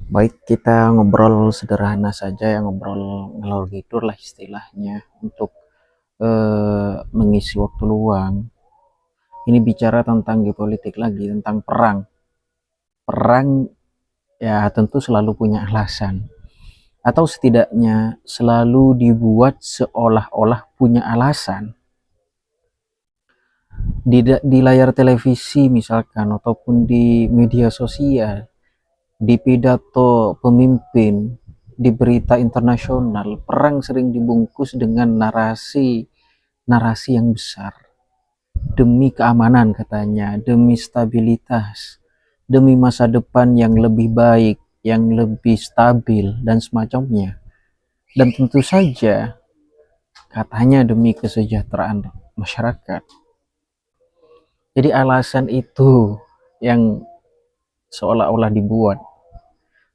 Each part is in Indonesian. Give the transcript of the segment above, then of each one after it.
Baik, kita ngobrol sederhana saja ya, ngobrol ngalor ngidul lah istilahnya untuk mengisi waktu luang. Ini bicara tentang geopolitik lagi, tentang perang. Perang ya tentu selalu punya alasan, atau setidaknya selalu dibuat seolah-olah punya alasan. Di layar televisi misalkan, ataupun di media sosial, di pidato pemimpin, di berita internasional, perang sering dibungkus dengan narasi yang besar. Demi keamanan katanya, demi stabilitas, demi masa depan yang lebih baik, yang lebih stabil, dan semacamnya. Dan tentu saja katanya demi kesejahteraan masyarakat. Jadi alasan itu yang seolah-olah dibuat,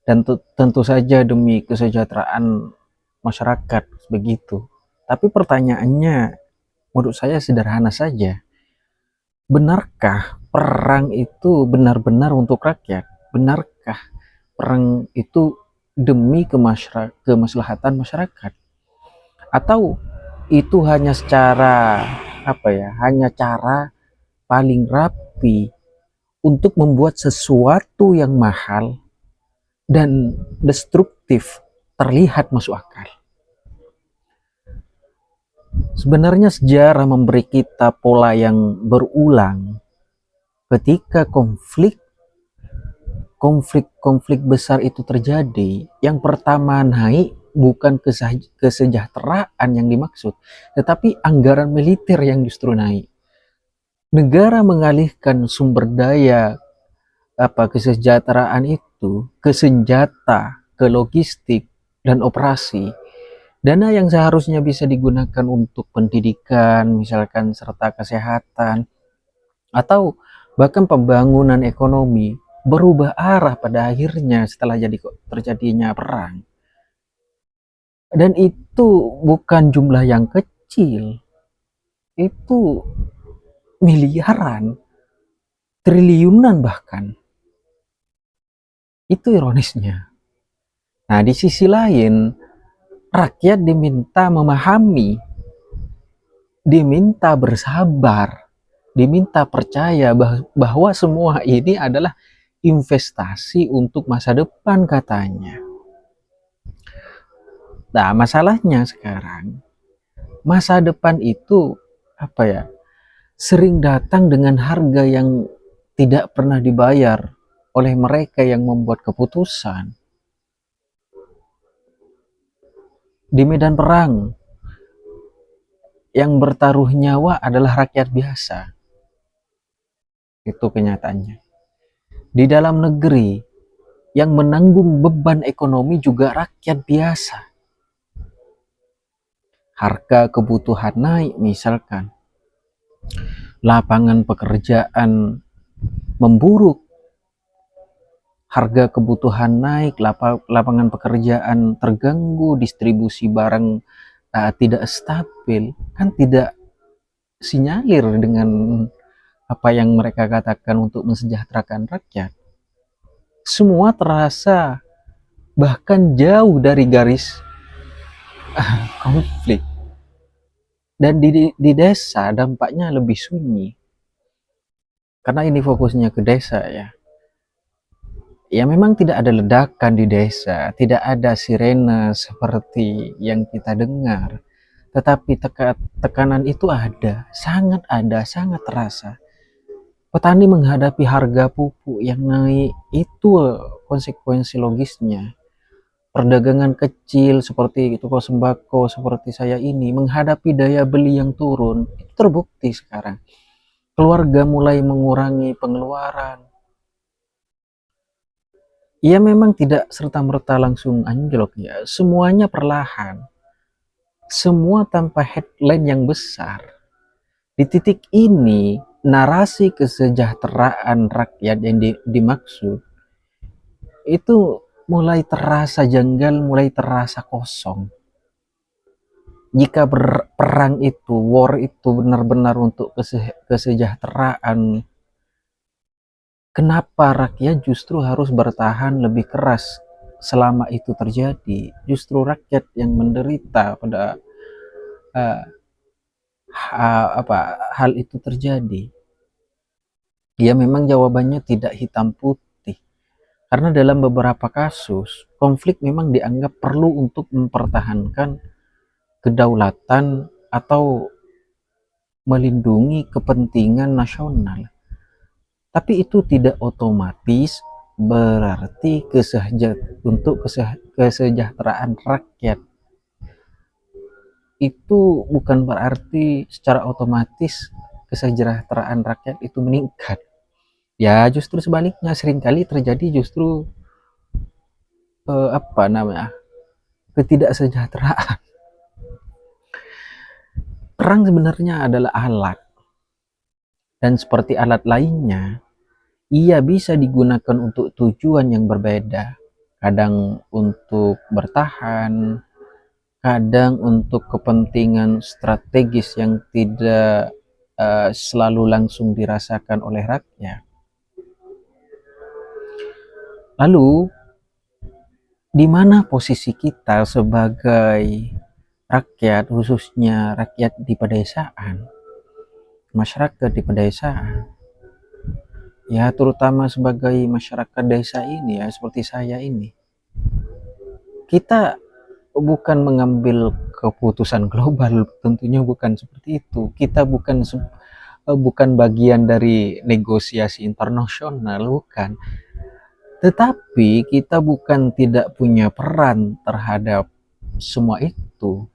dan tentu saja demi kesejahteraan masyarakat begitu. Tapi pertanyaannya menurut saya sederhana saja. Benarkah perang itu benar-benar untuk rakyat? Benarkah perang itu demi kemaslahatan masyarakat? Atau itu hanya secara hanya cara paling rapi untuk membuat sesuatu yang mahal dan destruktif terlihat masuk akal? Sebenarnya sejarah memberi kita pola yang berulang. Ketika konflik besar itu terjadi, yang pertama naik bukan kesejahteraan yang dimaksud, tetapi anggaran militer yang justru naik. Negara mengalihkan sumber daya kesejahteraan itu ke senjata, ke logistik, dan operasi. Dana yang seharusnya bisa digunakan untuk pendidikan, misalkan, serta kesehatan, atau bahkan pembangunan ekonomi, berubah arah pada akhirnya setelah terjadinya perang. Dan itu bukan jumlah yang kecil, itu miliaran, triliunan bahkan. Itu ironisnya. Nah, di sisi lain, rakyat diminta memahami, diminta bersabar, diminta percaya bahwa semua ini adalah investasi untuk masa depan katanya. Nah, masalahnya sekarang, masa depan itu sering datang dengan harga yang tidak pernah dibayar oleh mereka yang membuat keputusan. Di medan perang, yang bertaruh nyawa adalah rakyat biasa. Itu kenyataannya. Di dalam negeri, yang menanggung beban ekonomi juga rakyat biasa. Harga kebutuhan naik misalkan, lapangan pekerjaan memburuk, harga kebutuhan naik, lapangan pekerjaan terganggu, distribusi barang tidak stabil, kan tidak sinyalir dengan apa yang mereka katakan untuk mensejahterakan rakyat. Semua terasa bahkan jauh dari garis konflik. Dan di desa dampaknya lebih sunyi, karena ini fokusnya ke desa ya. Ya memang tidak ada ledakan di desa, tidak ada sirene seperti yang kita dengar, tetapi tekanan itu ada, sangat terasa. Petani menghadapi harga pupuk yang naik, itu konsekuensi logisnya. Perdagangan kecil seperti toko sembako seperti saya ini menghadapi daya beli yang turun, itu terbukti sekarang. Keluarga mulai mengurangi pengeluaran. Ya memang tidak serta-merta langsung anjlok ya, semuanya perlahan. Semua tanpa headline yang besar. Di titik ini, narasi kesejahteraan rakyat yang dimaksud itu mulai terasa janggal, mulai terasa kosong. Jika perang itu, war itu benar-benar untuk kesejahteraan, kenapa rakyat justru harus bertahan lebih keras selama itu terjadi, justru rakyat yang menderita pada uh, hal itu terjadi. Ya memang jawabannya tidak hitam putih. Karena dalam beberapa kasus, konflik memang dianggap perlu untuk mempertahankan kedaulatan atau melindungi kepentingan nasional. Tapi itu tidak otomatis berarti untuk kesejahteraan rakyat. Itu bukan berarti secara otomatis kesejahteraan rakyat itu meningkat. Ya justru sebaliknya, seringkali terjadi justru ketidaksejahteraan. Perang sebenarnya adalah alat, dan seperti alat lainnya, ia bisa digunakan untuk tujuan yang berbeda. Kadang untuk bertahan, kadang untuk kepentingan strategis yang tidak selalu langsung dirasakan oleh rakyat. Lalu, di mana posisi kita sebagai rakyat, khususnya rakyat di pedesaan, masyarakat di pedesaan? Ya, terutama sebagai masyarakat desa ini ya, seperti saya ini. Kita bukan mengambil keputusan global, tentunya bukan seperti itu. Kita bukan bagian dari negosiasi internasional, bukan. Tetapi kita bukan tidak punya peran terhadap semua itu.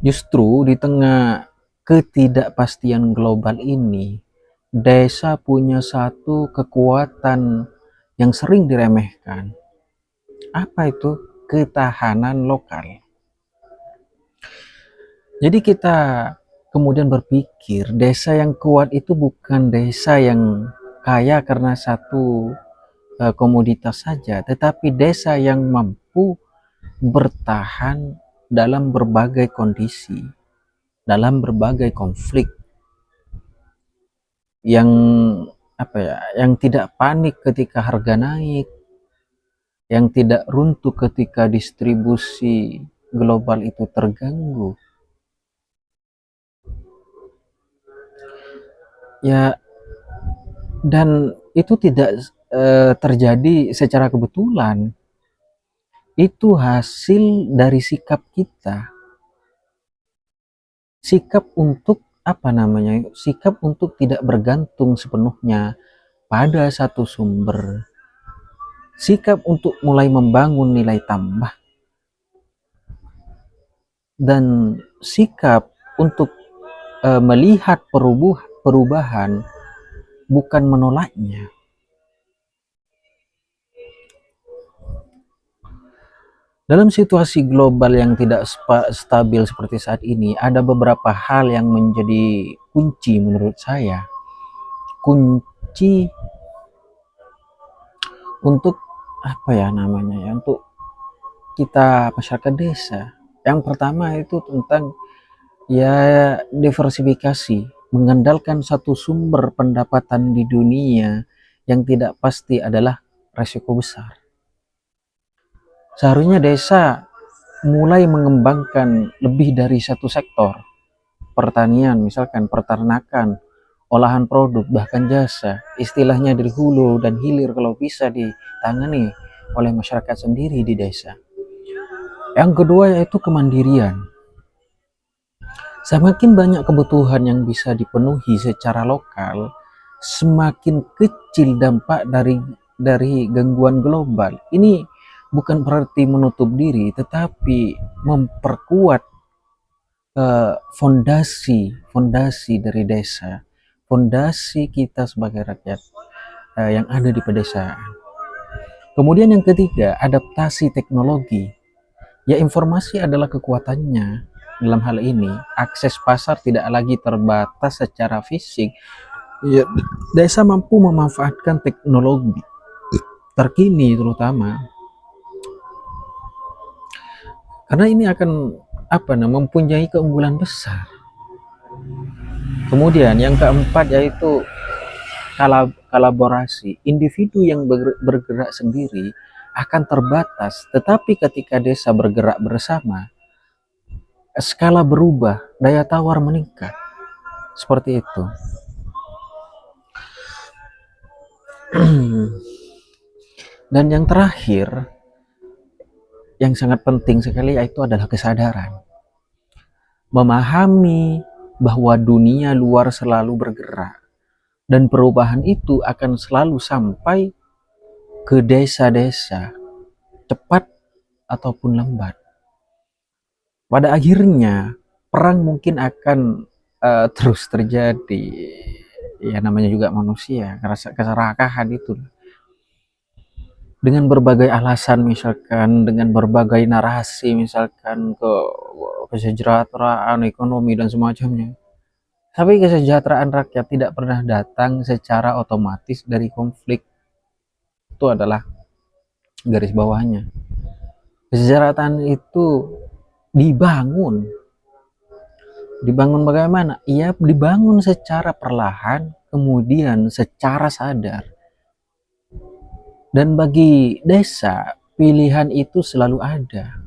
Justru di tengah ketidakpastian global ini, desa punya satu kekuatan yang sering diremehkan. Apa itu? Ketahanan lokal. Jadi kita kemudian berpikir, desa yang kuat itu bukan desa yang kaya karena satu komoditas saja, tetapi desa yang mampu bertahan dalam berbagai kondisi, dalam berbagai konflik, yang yang tidak panik ketika harga naik, yang tidak runtuh ketika distribusi global itu terganggu. Ya, dan itu tidak terjadi secara kebetulan. Itu hasil dari sikap kita. Sikap untuk sikap untuk tidak bergantung sepenuhnya pada satu sumber. Sikap untuk mulai membangun nilai tambah. Dan sikap untuk melihat perubahan, bukan menolaknya. Dalam situasi global yang tidak stabil seperti saat ini, ada beberapa hal yang menjadi kunci menurut saya. Kunci untuk untuk kita masyarakat desa. Yang pertama itu tentang diversifikasi, mengandalkan satu sumber pendapatan di dunia yang tidak pasti adalah resiko besar. Seharusnya desa mulai mengembangkan lebih dari satu sektor. Pertanian, misalkan peternakan, olahan produk, bahkan jasa. Istilahnya dari hulu dan hilir kalau bisa ditangani oleh masyarakat sendiri di desa. Yang kedua yaitu kemandirian. Semakin banyak kebutuhan yang bisa dipenuhi secara lokal, semakin kecil dampak dari gangguan global. Ini bukan berarti menutup diri, tetapi memperkuat fondasi dari desa, fondasi kita sebagai rakyat yang ada di pedesaan. Kemudian yang ketiga, adaptasi teknologi. Ya, informasi adalah kekuatannya. Dalam hal ini, akses pasar tidak lagi terbatas secara fisik. Ya, desa mampu memanfaatkan teknologi terkini terutama, karena ini akan mempunyai keunggulan besar. Kemudian yang keempat yaitu kolaborasi. Individu yang bergerak sendiri akan terbatas, tetapi ketika desa bergerak bersama, skala berubah, daya tawar meningkat. Seperti itu. Dan yang terakhir, yang sangat penting sekali, yaitu adalah kesadaran. Memahami bahwa dunia luar selalu bergerak, dan perubahan itu akan selalu sampai ke desa-desa, cepat ataupun lambat. Pada akhirnya, perang mungkin akan terus terjadi. Ya namanya juga manusia, rasa keserakahan itu. Dengan berbagai alasan, misalkan dengan berbagai narasi, misalkan kesejahteraan, ekonomi, dan semacamnya. Tapi kesejahteraan rakyat tidak pernah datang secara otomatis dari konflik. Itu adalah garis bawahnya. Kesejahteraan itu dibangun. Dibangun bagaimana? Ia dibangun secara perlahan, kemudian secara sadar. Dan bagi desa, pilihan itu selalu ada.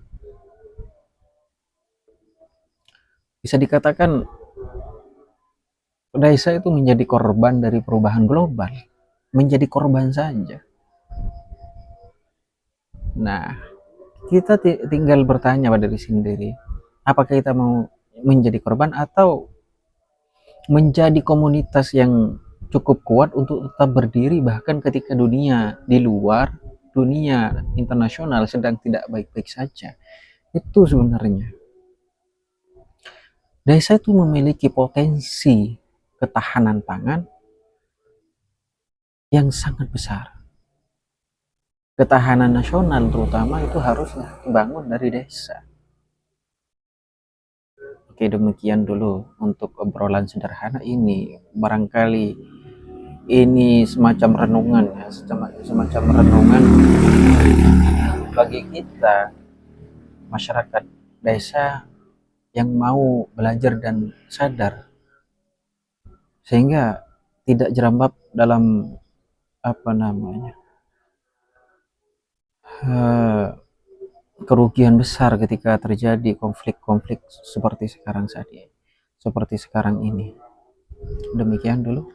Bisa dikatakan desa itu menjadi korban dari perubahan global. Menjadi korban saja. Nah, kita tinggal bertanya pada diri sendiri, apakah kita mau menjadi korban atau menjadi komunitas yang cukup kuat untuk tetap berdiri bahkan ketika dunia di luar, dunia internasional sedang tidak baik-baik saja. Itu sebenarnya. Desa itu memiliki potensi ketahanan pangan yang sangat besar. Ketahanan nasional terutama itu harusnya dibangun dari desa. Oke, demikian dulu untuk obrolan sederhana ini. Barangkali ini semacam renungan ya, semacam renungan bagi kita masyarakat desa yang mau belajar dan sadar, sehingga tidak jerambab dalam apa namanya kerugian besar ketika terjadi konflik-konflik seperti sekarang ini. Demikian dulu.